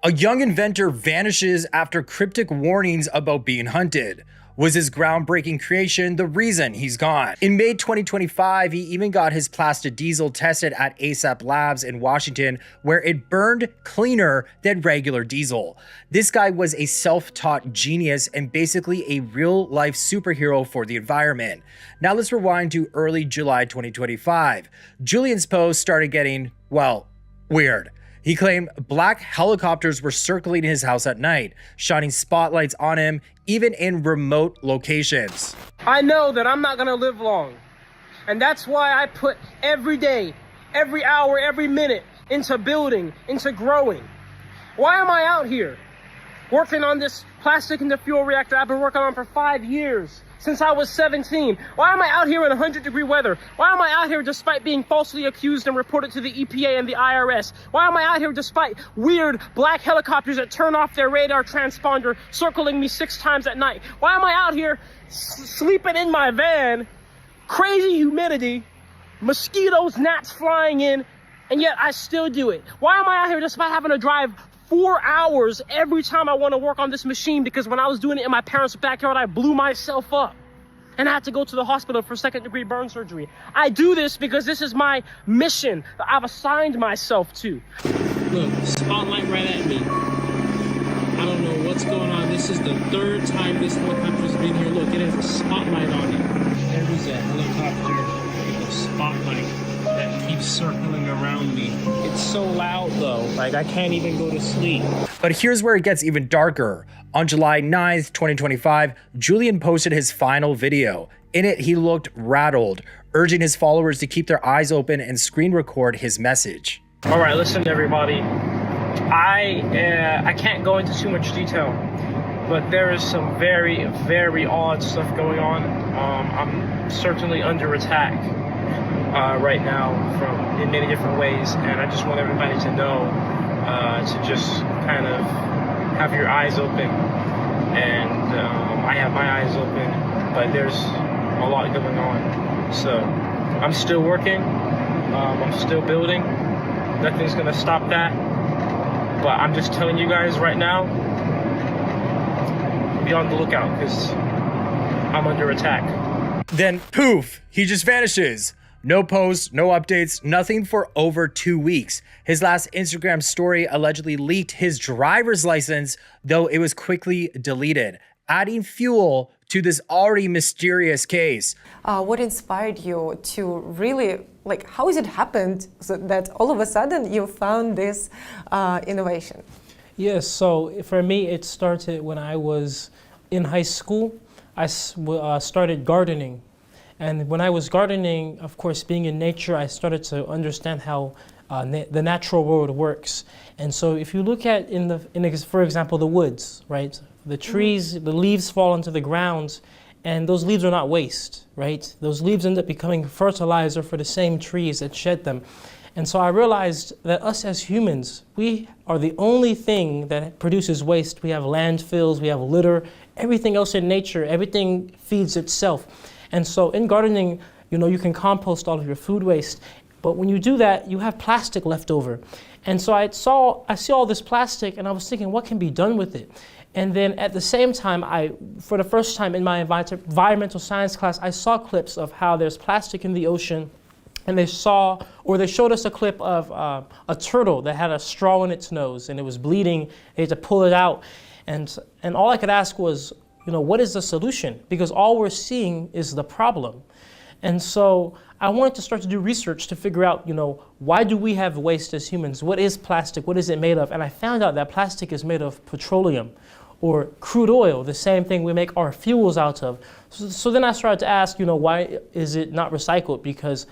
A young inventor vanishes after cryptic warnings about being hunted. Was his groundbreaking creation the reason he's gone? In May 2025, he even got his plastic diesel tested at ASAP Labs in Washington, where it burned cleaner than regular diesel. This guy was a self-taught genius and basically a real-life superhero for the environment. Now let's rewind to early July 2025. Julian's post started getting, well, weird. He claimed black helicopters were circling his house at night, shining spotlights on him, even in remote locations. I know that I'm not gonna live long. And that's why I put every day, every hour, every minute into building, into growing. Why am I out here working on this plastic in the fuel reactor I've been working on for 5 years? Since I was 17. Why am I out here in 100-degree weather? Why am I out here despite being falsely accused and reported to the EPA and the IRS? Why am I out here despite weird black helicopters that turn off their radar transponder circling me 6 times at night? Why am I out here sleeping in my van, crazy humidity, mosquitoes, gnats flying in, and yet I still do it? Why am I out here despite having to drive 4 hours every time I want to work on this machine, because when I was doing it in my parents' backyard, I blew myself up and I had to go to the hospital for 2nd-degree burn surgery. I do this because this is my mission that I've assigned myself to. Look, spotlight right at me. I don't know what's going on. This is the 3rd time this helicopter's been here. Look, it has a spotlight on it. There is a helicopter with a spotlight that keeps circling around me. It's so loud though, like I can't even go to sleep. But here's where it gets even darker. On July 9th, 2025, Julian posted his final video. In it, he looked rattled, urging his followers to keep their eyes open and screen record his message. All right, listen everybody. I can't go into too much detail, but there is some very, very odd stuff going on. I'm certainly under attack right now in many different ways, and I just want everybody to know to just kind of have your eyes open. And I have my eyes open, but there's a lot going on. So I'm still working, I'm still building. Nothing's gonna stop that, but I'm just telling you guys right now, be on the lookout because I'm under attack. Then poof, he just vanishes. No posts, no updates, nothing for over 2 weeks. His last Instagram story allegedly leaked his driver's license, though it was quickly deleted, adding fuel to this already mysterious case. What inspired you to really, how has it happened that all of a sudden you found this innovation? Yes, so for me it started when I was in high school. I started gardening. And when I was gardening, of course, being in nature, I started to understand how the natural world works. And so if you look at, for example, the woods, right? The trees, the leaves fall into the ground, and those leaves are not waste, right? Those leaves end up becoming fertilizer for the same trees that shed them. And so I realized that us as humans, we are the only thing that produces waste. We have landfills, we have litter, everything else in nature, everything feeds itself. And so in gardening, you can compost all of your food waste, but when you do that, you have plastic left over. And so I see all this plastic, and I was thinking, what can be done with it? And then at the same time, for the first time in my environmental science class, I saw clips of how there's plastic in the ocean, and they showed us a clip of a turtle that had a straw in its nose, and it was bleeding. They had to pull it out, and all I could ask was, what is the solution? Because all we're seeing is the problem. And so I wanted to start to do research to figure out, why do we have waste as humans? What is plastic? What is it made of? And I found out that plastic is made of petroleum or crude oil, the same thing we make our fuels out of. So then I started to ask, why is it not recycled? Because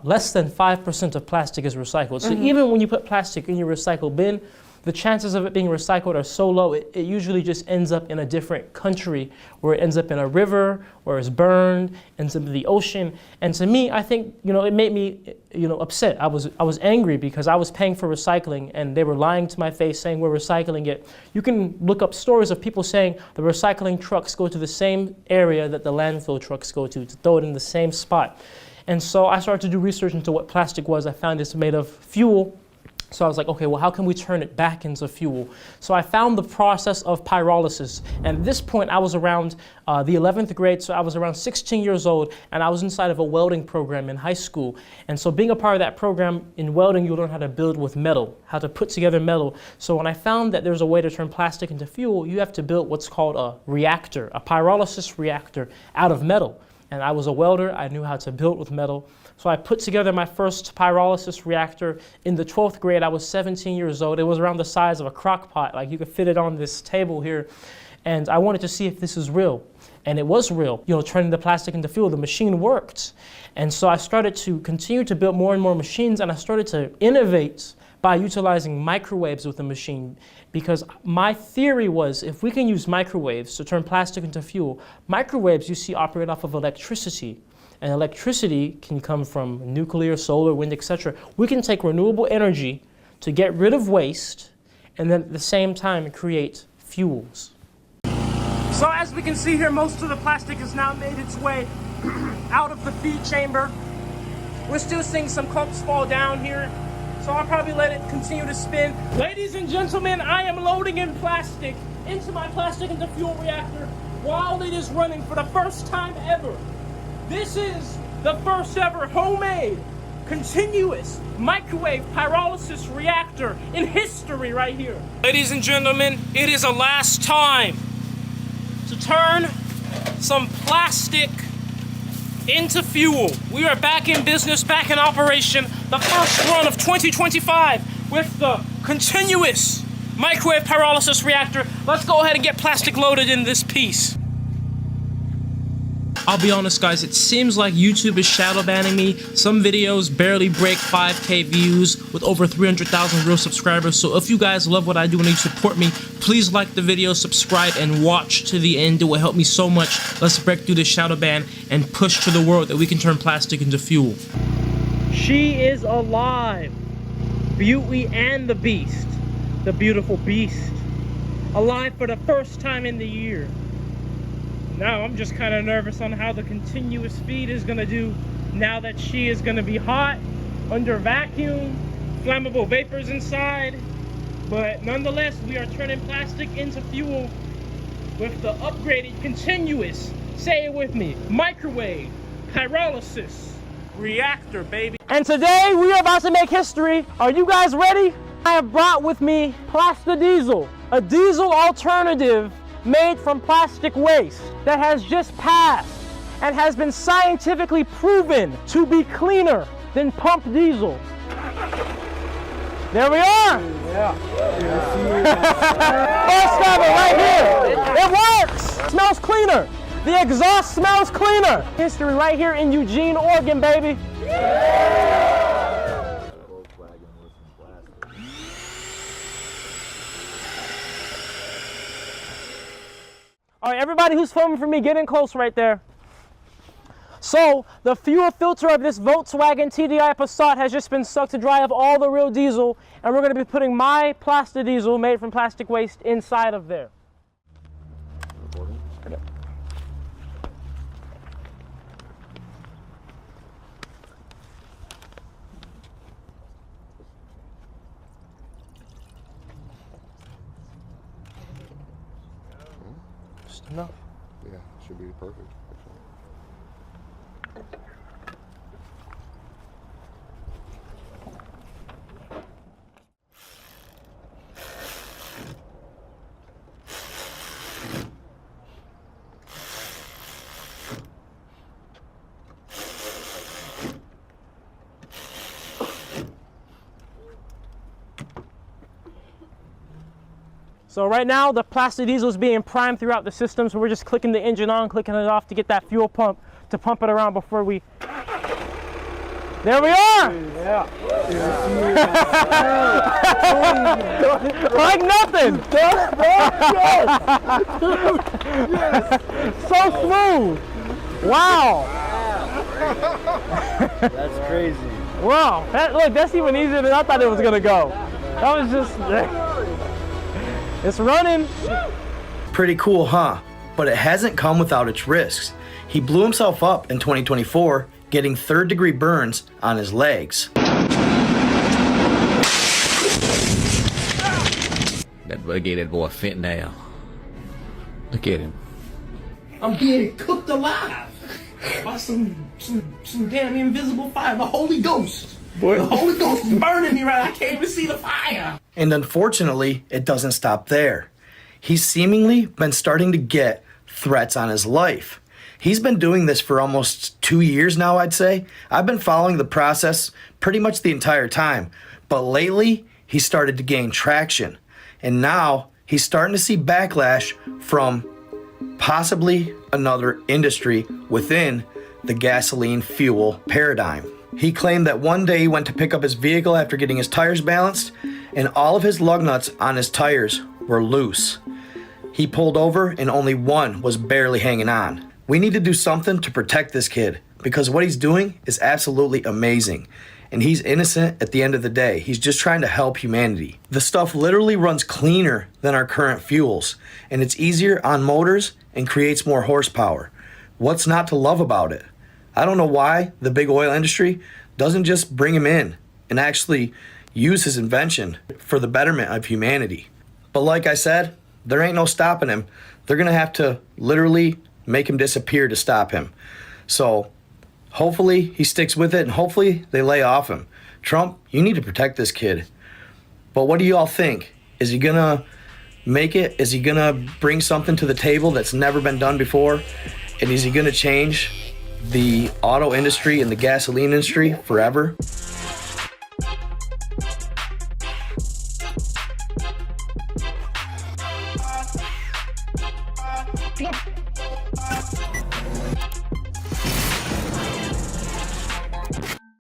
less than 5% of plastic is recycled. So even when you put plastic in your recycle bin, the chances of it being recycled are so low, it usually just ends up in a different country, where it ends up in a river, or is burned, ends up in the ocean. And to me, I think, it made me, upset. I was angry because I was paying for recycling, and they were lying to my face saying we're recycling it. You can look up stories of people saying the recycling trucks go to the same area that the landfill trucks go to throw it in the same spot. And so I started to do research into what plastic was. I found it's made of fuel. So I was like, okay, well, how can we turn it back into fuel? So I found the process of pyrolysis. And at this point, I was around the 11th grade, so I was around 16 years old, and I was inside of a welding program in high school. And so being a part of that program in welding, you learn how to build with metal, how to put together metal. So when I found that there's a way to turn plastic into fuel, you have to build what's called a reactor, a pyrolysis reactor out of metal. And I was a welder, I knew how to build with metal. So I put together my first pyrolysis reactor in the 12th grade. I was 17 years old. It was around the size of a crock pot. Like you could fit it on this table here. And I wanted to see if this is real. And it was real, you know, turning the plastic into fuel. The machine worked. And so I started to continue to build more and more machines, and I started to innovate by utilizing microwaves with the machine. Because my theory was, if we can use microwaves to turn plastic into fuel, microwaves you see operate off of electricity. And electricity can come from nuclear, solar, wind, etc. We can take renewable energy to get rid of waste and then at the same time create fuels. So as we can see here, most of the plastic has now made its way out of the feed chamber. We're still seeing some clumps fall down here, so I'll probably let it continue to spin. Ladies and gentlemen, I am loading in plastic into my plastic into fuel reactor while it is running for the first time ever. This is the first ever homemade, continuous microwave pyrolysis reactor in history right here. Ladies and gentlemen, it is a last time to turn some plastic into fuel. We are back in business, back in operation. The first run of 2025 with the continuous microwave pyrolysis reactor. Let's go ahead and get plastic loaded in this piece. I'll be honest guys, it seems like YouTube is shadow banning me. Some videos barely break 5K views with over 300,000 real subscribers. So if you guys love what I do and you support me, please like the video, subscribe, and watch to the end. It will help me so much. Let's break through this shadow ban and push to the world that we can turn plastic into fuel. She is alive. Beauty and the Beast. The beautiful beast. Alive for the first time in the year. Now I'm just kind of nervous on how the continuous feed is going to do now that she is going to be hot, under vacuum, flammable vapors inside. But nonetheless, we are turning plastic into fuel with the upgraded continuous, say it with me, microwave pyrolysis reactor, baby. And today we are about to make history. Are you guys ready? I have brought with me Plastadiesel, a diesel alternative made from plastic waste that has just passed and has been scientifically proven to be cleaner than pump diesel. There we are! First ever right here! It works! Smells cleaner! The exhaust smells cleaner! History right here in Eugene, Oregon, baby! All right, everybody who's filming for me, get in close right there. So, the fuel filter of this Volkswagen TDI Passat has just been sucked to dry of all the real diesel, and we're going to be putting my Plastadiesel made from plastic waste inside of there. Just enough. Yeah, should be perfect, actually. So right now, the Plastadiesel is being primed throughout the system, so we're just clicking the engine on, clicking it off to get that fuel pump, to pump it around before we... There we are! Yeah. Like nothing! So smooth! Wow! That's crazy. Wow, look, that's even easier than I thought it was gonna go. That was just... It's running. Pretty cool, huh? But it hasn't come without its risks. He blew himself up in 2024, getting third-degree burns on his legs. gave that boy fentanyl. Look at him. I'm being cooked alive by some damn invisible fire. The Holy Ghost. Boy. The Holy Ghost is burning me right. I can't even see the fire. And unfortunately, it doesn't stop there. He's seemingly been starting to get threats on his life. He's been doing this for almost 2 years now, I'd say. I've been following the process pretty much the entire time. But lately, he started to gain traction. And now he's starting to see backlash from possibly another industry within the gasoline fuel paradigm. He claimed that one day he went to pick up his vehicle after getting his tires balanced, and all of his lug nuts on his tires were loose. He pulled over and only one was barely hanging on. We need to do something to protect this kid because what he's doing is absolutely amazing. And he's innocent at the end of the day. He's just trying to help humanity. The stuff literally runs cleaner than our current fuels, and it's easier on motors and creates more horsepower. What's not to love about it? I don't know why the big oil industry doesn't just bring him in and actually use his invention for the betterment of humanity. But like I said, there ain't no stopping him. They're gonna have to literally make him disappear to stop him. So hopefully he sticks with it and hopefully they lay off him. Trump, you need to protect this kid. But what do you all think? Is he gonna make it? Is he gonna bring something to the table that's never been done before? And is he gonna change the auto industry and the gasoline industry forever?